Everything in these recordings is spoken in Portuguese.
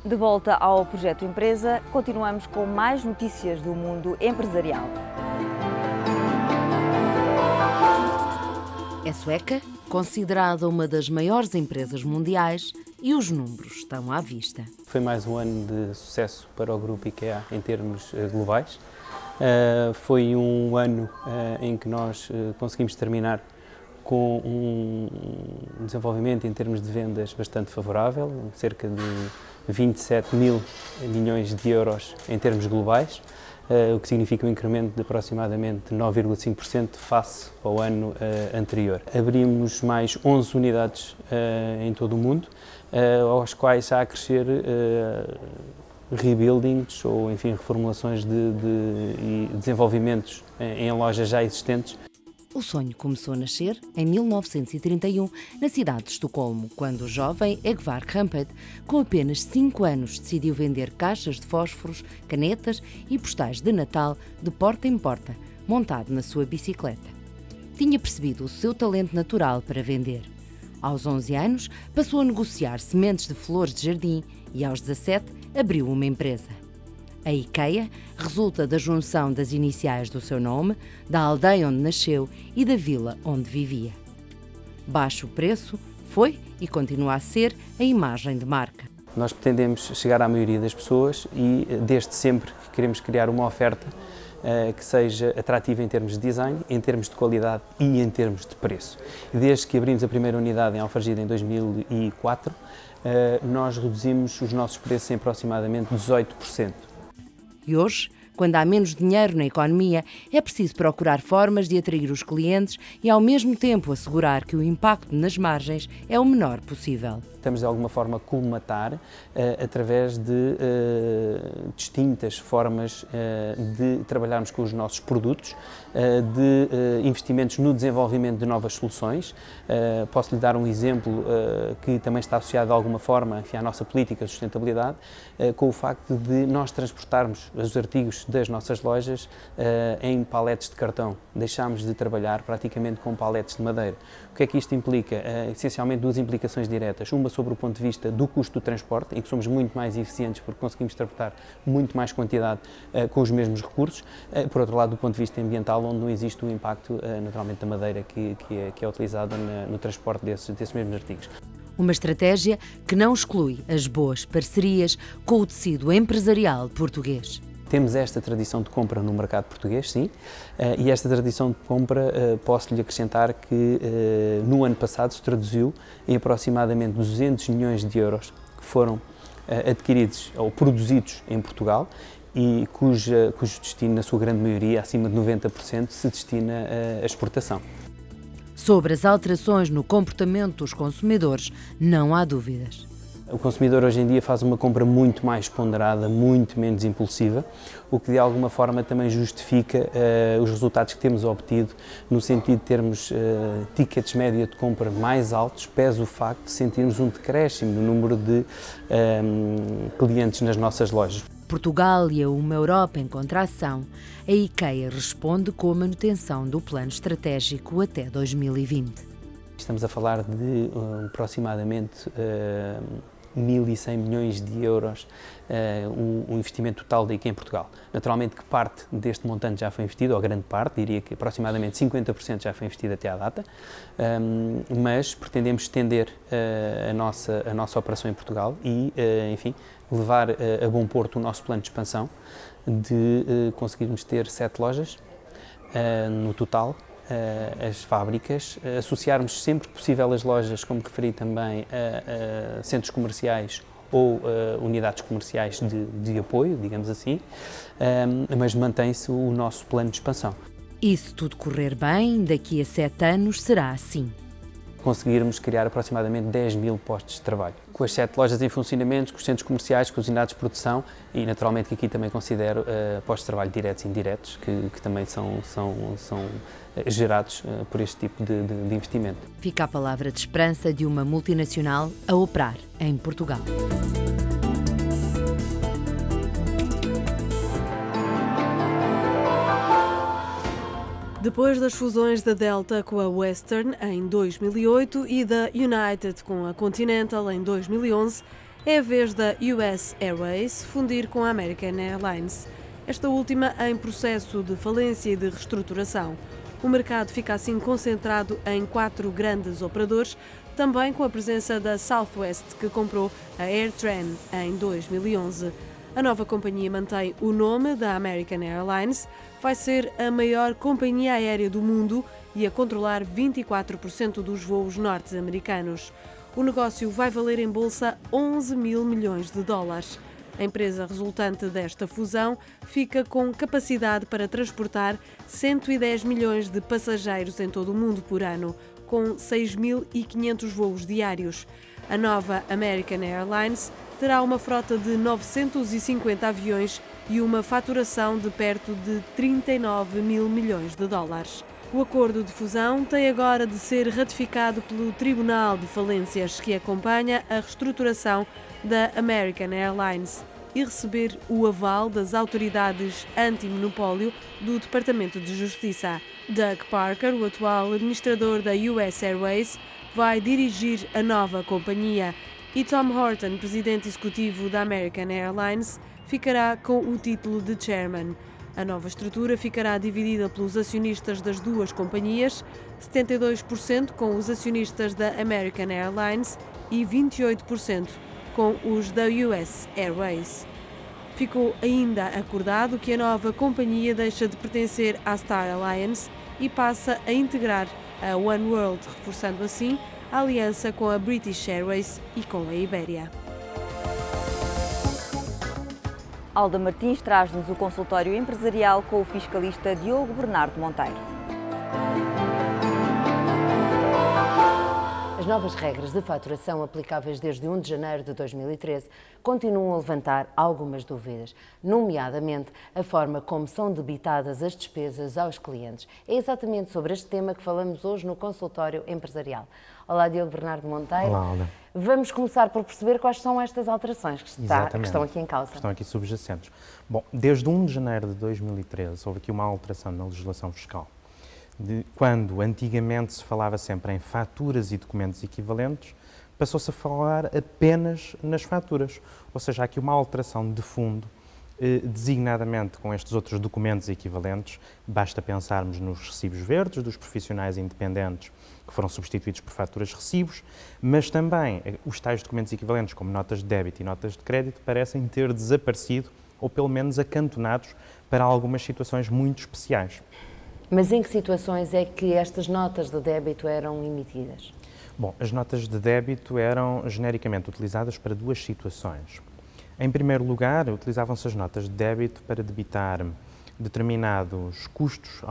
De volta ao Projeto Empresa, continuamos com mais notícias do mundo empresarial. É sueca, considerada uma das maiores empresas mundiais, e os números estão à vista. Foi mais um ano de sucesso para o grupo IKEA em termos globais. Foi um ano em que nós conseguimos terminar com um desenvolvimento em termos de vendas bastante favorável, cerca de 27 mil milhões de euros em termos globais, o que significa um incremento de aproximadamente 9,5% face ao ano anterior. Abrimos mais 11 unidades em todo o mundo, aos quais há a crescer rebuildings ou, enfim, reformulações e desenvolvimentos em lojas já existentes. O sonho começou a nascer em 1931, na cidade de Estocolmo, quando o jovem Egvar Kamprad, com apenas 5 anos, decidiu vender caixas de fósforos, canetas e postais de Natal de porta em porta, montado na sua bicicleta. Tinha percebido o seu talento natural para vender. Aos 11 anos, passou a negociar sementes de flores de jardim e, aos 17, abriu uma empresa. A IKEA resulta da junção das iniciais do seu nome, da aldeia onde nasceu e da vila onde vivia. Baixo preço foi e continua a ser a imagem de marca. Nós pretendemos chegar à maioria das pessoas e, desde sempre, queremos criar uma oferta que seja atrativa em termos de design, em termos de qualidade e em termos de preço. Desde que abrimos a primeira unidade em Alfragide em 2004, nós reduzimos os nossos preços em aproximadamente 18%. E hoje, quando há menos dinheiro na economia, é preciso procurar formas de atrair os clientes e, ao mesmo tempo, assegurar que o impacto nas margens é o menor possível. Estamos, de alguma forma, a colmatar através de distintas formas de trabalharmos com os nossos produtos, de investimentos no desenvolvimento de novas soluções. Posso lhe dar um exemplo que também está associado, de alguma forma, enfim, à nossa política de sustentabilidade, com o facto de nós transportarmos os artigos das nossas lojas em paletes de cartão. Deixámos de trabalhar praticamente com paletes de madeira. O que é que isto implica? Essencialmente duas implicações diretas. Uma sobre o ponto de vista do custo do transporte, em que somos muito mais eficientes porque conseguimos transportar muito mais quantidade com os mesmos recursos. Por outro lado, do ponto de vista ambiental, onde não existe o impacto, naturalmente, da madeira que é utilizada no transporte desses mesmos artigos. Uma estratégia que não exclui as boas parcerias com o tecido empresarial português. Temos esta tradição de compra no mercado português, sim, e esta tradição de compra posso-lhe acrescentar que no ano passado se traduziu em aproximadamente 200 milhões de euros que foram adquiridos ou produzidos em Portugal e cujo destino, na sua grande maioria, acima de 90%, se destina à exportação. Sobre as alterações no comportamento dos consumidores, não há dúvidas. O consumidor hoje em dia faz uma compra muito mais ponderada, muito menos impulsiva, o que de alguma forma também justifica os resultados que temos obtido, no sentido de termos tickets média de compra mais altos, pese o facto de sentirmos um decréscimo no número de clientes nas nossas lojas. Portugal e uma Europa em contração, a IKEA responde com a manutenção do plano estratégico até 2020. Estamos a falar de aproximadamente 1.100 milhões de euros, um investimento total da IKEA em Portugal. Naturalmente que parte deste montante já foi investido, ou grande parte, diria que aproximadamente 50% já foi investido até à data, mas pretendemos estender a nossa operação em Portugal e, enfim, levar a bom porto o nosso plano de expansão, de conseguirmos ter 7 lojas no total, as fábricas, associarmos sempre que possível as lojas, como referi também, a centros comerciais ou unidades comerciais de apoio, digamos assim, mas mantém-se o nosso plano de expansão. E se tudo correr bem, daqui a 7 anos será assim. Conseguirmos criar aproximadamente 10 mil postos de trabalho. Com as 7 lojas em funcionamento, com os centros comerciais, com as unidades de produção e, naturalmente, que aqui também considero postos de trabalho diretos e indiretos, que também são gerados por este tipo de investimento. Fica a palavra de esperança de uma multinacional a operar em Portugal. Depois das fusões da Delta com a Western em 2008 e da United com a Continental em 2011, É a vez da US Airways fundir com a American Airlines, esta última em processo de falência e de reestruturação. O mercado fica assim concentrado em 4 grandes operadores, também com a presença da Southwest, que comprou a AirTran em 2011. A nova companhia mantém o nome da American Airlines, vai ser a maior companhia aérea do mundo e a controlar 24% dos voos norte-americanos. O negócio vai valer em bolsa 11 mil milhões de dólares. A empresa resultante desta fusão fica com capacidade para transportar 110 milhões de passageiros em todo o mundo por ano, com 6.500 voos diários. A nova American Airlines terá uma frota de 950 aviões e uma faturação de perto de 39 mil milhões de dólares. O acordo de fusão tem agora de ser ratificado pelo Tribunal de Falências, que acompanha a reestruturação da American Airlines, e receber o aval das autoridades anti-monopólio do Departamento de Justiça. Doug Parker, o atual administrador da US Airways, vai dirigir a nova companhia, e Tom Horton, presidente executivo da American Airlines, ficará com o título de chairman. A nova estrutura ficará dividida pelos acionistas das duas companhias, 72% com os acionistas da American Airlines e 28% com os da US Airways. Ficou ainda acordado que a nova companhia deixa de pertencer à Star Alliance e passa a integrar a One World, reforçando assim a aliança com a British Airways e com a Iberia. Alda Martins traz-nos o consultório empresarial com o fiscalista Diogo Bernardo Monteiro. As novas regras de faturação aplicáveis desde 1 de janeiro de 2013 continuam a levantar algumas dúvidas, nomeadamente a forma como são debitadas as despesas aos clientes. É exatamente sobre este tema que falamos hoje no consultório empresarial. Olá, Diogo Bernardo Monteiro. Olá, Alda. Vamos começar por perceber quais são estas alterações que estão aqui em causa. Estão aqui subjacentes. Bom, desde 1 de janeiro de 2013 houve aqui uma alteração na legislação fiscal. Quando antigamente se falava sempre em faturas e documentos equivalentes, passou-se a falar apenas nas faturas. Ou seja, há aqui uma alteração de fundo, designadamente com estes outros documentos equivalentes. Basta pensarmos nos recibos verdes dos profissionais independentes, que foram substituídos por faturas-recibos, mas também os tais documentos equivalentes, como notas de débito e notas de crédito, parecem ter desaparecido, ou pelo menos acantonados, para algumas situações muito especiais. Mas em que situações é que estas notas de débito eram emitidas? Bom, as notas de débito eram genericamente utilizadas para 2 situações. Em primeiro lugar, utilizavam-se as notas de débito para debitar determinados custos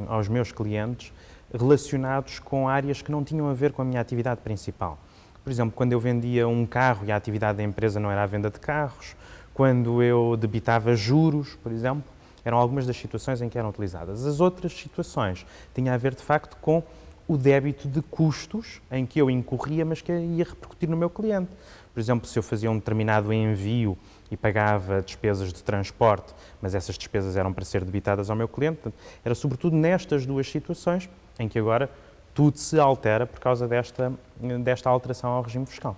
aos meus clientes relacionados com áreas que não tinham a ver com a minha atividade principal. Por exemplo, quando eu vendia um carro e a atividade da empresa não era a venda de carros, quando eu debitava juros, por exemplo, eram algumas das situações em que eram utilizadas. As outras situações tinham a ver, de facto, com o débito de custos em que eu incorria, mas que ia repercutir no meu cliente. Por exemplo, se eu fazia um determinado envio e pagava despesas de transporte, mas essas despesas eram para ser debitadas ao meu cliente, portanto, era sobretudo nestas 2 situações em que agora tudo se altera por causa desta alteração ao regime fiscal.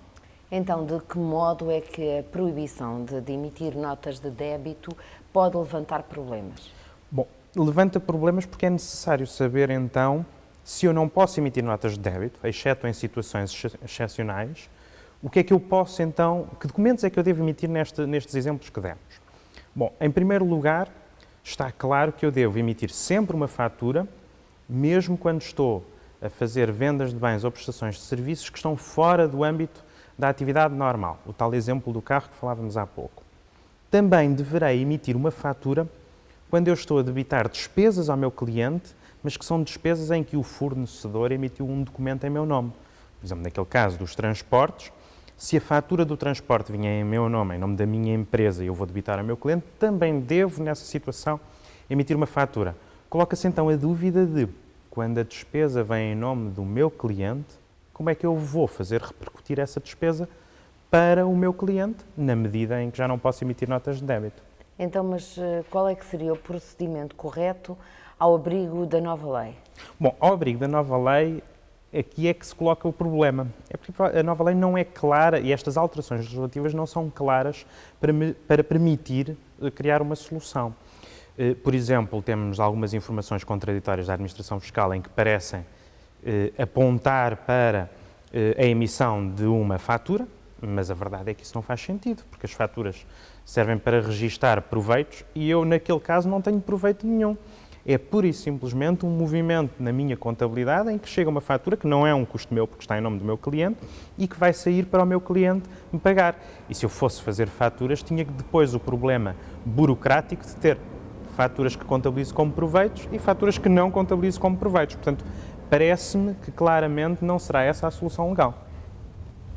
Então, de que modo é que a proibição de emitir notas de débito pode levantar problemas? Bom, levanta problemas porque é necessário saber, então, se eu não posso emitir notas de débito, exceto em situações excepcionais, o que é que eu posso, então, que documentos é que eu devo emitir nestes exemplos que demos? Bom, em primeiro lugar, está claro que eu devo emitir sempre uma fatura, mesmo quando estou a fazer vendas de bens ou prestações de serviços que estão fora do âmbito da atividade normal, o tal exemplo do carro que falávamos há pouco. Também deverei emitir uma fatura quando eu estou a debitar despesas ao meu cliente, mas que são despesas em que o fornecedor emitiu um documento em meu nome. Por exemplo, naquele caso dos transportes, se a fatura do transporte vinha em meu nome, em nome da minha empresa, e eu vou debitar ao meu cliente, também devo, nessa situação, emitir uma fatura. Coloca-se então a dúvida de, quando a despesa vem em nome do meu cliente, como é que eu vou fazer repercutir essa despesa para o meu cliente, na medida em que já não posso emitir notas de débito. Então, mas qual é que seria o procedimento correto ao abrigo da nova lei? Bom, ao abrigo da nova lei, aqui é que se coloca o problema. É porque a nova lei não é clara e estas alterações legislativas não são claras para permitir criar uma solução. Por exemplo, temos algumas informações contraditórias da Administração Fiscal em que parecem apontar para a emissão de uma fatura, mas a verdade é que isso não faz sentido, porque as faturas servem para registar proveitos e eu, naquele caso, não tenho proveito nenhum. É pura e simplesmente um movimento na minha contabilidade em que chega uma fatura que não é um custo meu, porque está em nome do meu cliente, e que vai sair para o meu cliente me pagar. E se eu fosse fazer faturas, tinha depois o problema burocrático de ter faturas que contabilizo como proveitos e faturas que não contabilizo como proveitos. Portanto, parece-me que claramente não será essa a solução legal.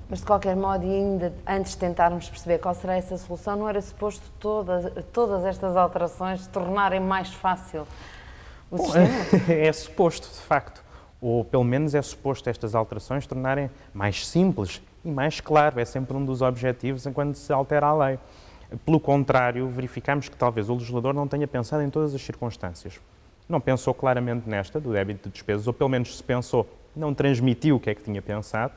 Mas, de qualquer modo, e ainda antes de tentarmos perceber qual será essa solução, não era suposto todas estas alterações tornarem mais fácil o sistema? É suposto, de facto. Ou, pelo menos, é suposto estas alterações tornarem mais simples e mais claro. É sempre um dos objetivos enquanto se altera a lei. Pelo contrário, verificamos que talvez o legislador não tenha pensado em todas as circunstâncias. Não pensou claramente nesta, do débito de despesas, ou pelo menos se pensou, não transmitiu o que é que tinha pensado.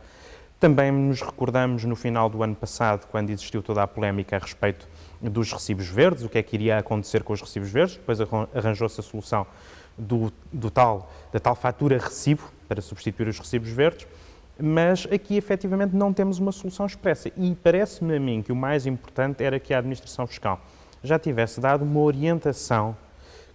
Também nos recordamos no final do ano passado, quando existiu toda a polémica a respeito dos recibos verdes, o que é que iria acontecer com os recibos verdes. Depois arranjou-se a solução da tal fatura recibo, para substituir os recibos verdes, mas aqui efetivamente não temos uma solução expressa. E parece-me a mim que o mais importante era que a Administração Fiscal já tivesse dado uma orientação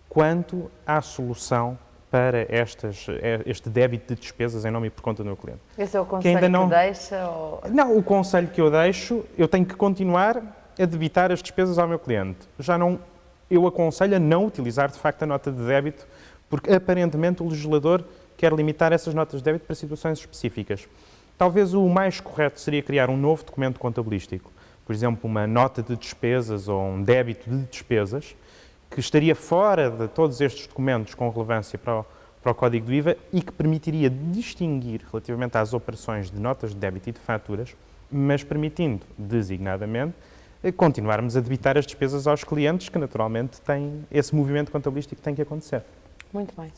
quanto à solução para este débito de despesas em nome e por conta do meu cliente. Esse é o conselho que deixa? Ou... Não, o conselho que eu deixo, eu tenho que continuar a debitar as despesas ao meu cliente. Eu aconselho a não utilizar, de facto, a nota de débito, porque aparentemente o legislador quer limitar essas notas de débito para situações específicas. Talvez o mais correto seria criar um novo documento contabilístico, por exemplo, uma nota de despesas ou um débito de despesas, que estaria fora de todos estes documentos com relevância para o Código do IVA e que permitiria distinguir relativamente às operações de notas de débito e de faturas, mas permitindo, designadamente, continuarmos a debitar as despesas aos clientes, que naturalmente têm esse movimento contabilístico que tem que acontecer. Muito bem.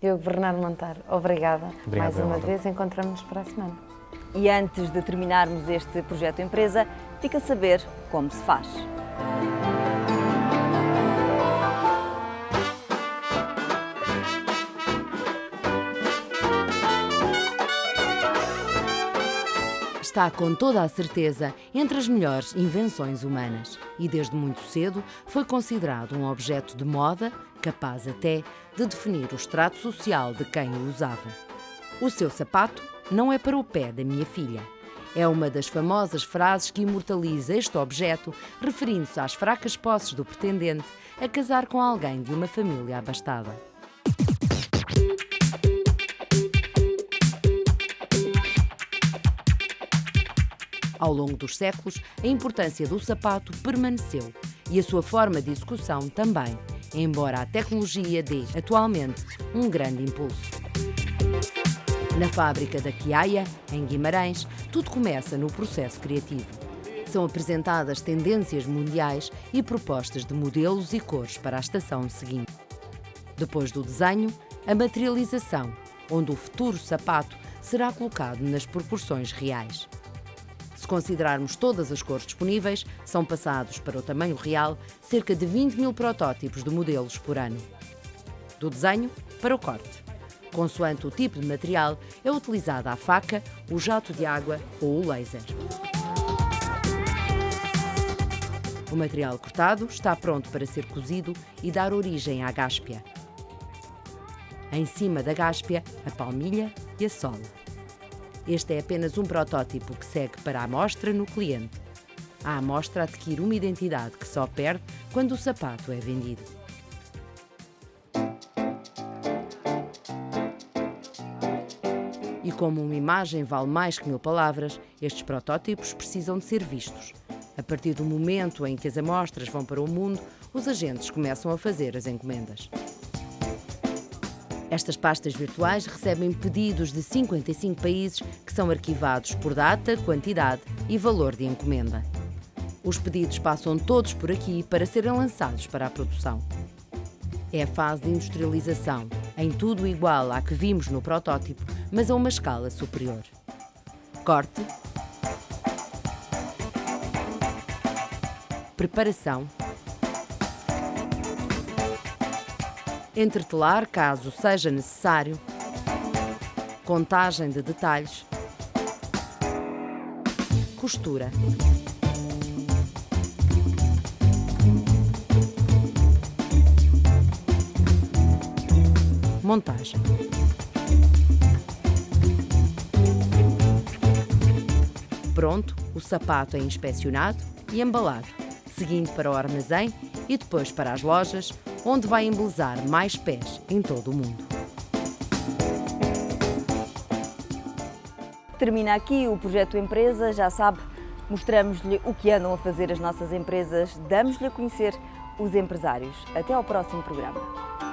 Diogo Bernardo Monteiro, obrigada. Obrigado, mais uma vez, encontramos-nos para a semana. E antes de terminarmos este projeto empresa, fica a saber como se faz. Está com toda a certeza entre as melhores invenções humanas e desde muito cedo foi considerado um objeto de moda capaz até de definir o extrato social de quem o usava. O seu sapato não é para o pé da minha filha. É uma das famosas frases que imortaliza este objeto, referindo-se às fracas posses do pretendente a casar com alguém de uma família abastada. Ao longo dos séculos, a importância do sapato permaneceu e a sua forma de execução também, embora a tecnologia dê, atualmente, um grande impulso. Na fábrica da Quiaia, em Guimarães, tudo começa no processo criativo. São apresentadas tendências mundiais e propostas de modelos e cores para a estação seguinte. Depois do desenho, a materialização, onde o futuro sapato será colocado nas proporções reais. Se considerarmos todas as cores disponíveis, são passados para o tamanho real cerca de 20 mil protótipos de modelos por ano. Do desenho para o corte. Consoante o tipo de material, é utilizada a faca, o jato de água ou o laser. O material cortado está pronto para ser cozido e dar origem à gáspia. Em cima da gáspia, a palmilha e a sola. Este é apenas um protótipo que segue para a amostra no cliente. A amostra adquire uma identidade que só perde quando o sapato é vendido. E como uma imagem vale mais que 1000 palavras, estes protótipos precisam de ser vistos. A partir do momento em que as amostras vão para o mundo, os agentes começam a fazer as encomendas. Estas pastas virtuais recebem pedidos de 55 países que são arquivados por data, quantidade e valor de encomenda. Os pedidos passam todos por aqui para serem lançados para a produção. É a fase de industrialização, em tudo igual à que vimos no protótipo, mas a uma escala superior. Corte, preparação, entretelar caso seja necessário, contagem de detalhes, costura. Montagem. Pronto, o sapato é inspecionado e embalado, seguindo para o armazém e depois para as lojas, onde vai embelezar mais pés em todo o mundo. Termina aqui o projeto Empresa, já sabe, mostramos-lhe o que andam a fazer as nossas empresas, damos-lhe a conhecer os empresários. Até ao próximo programa.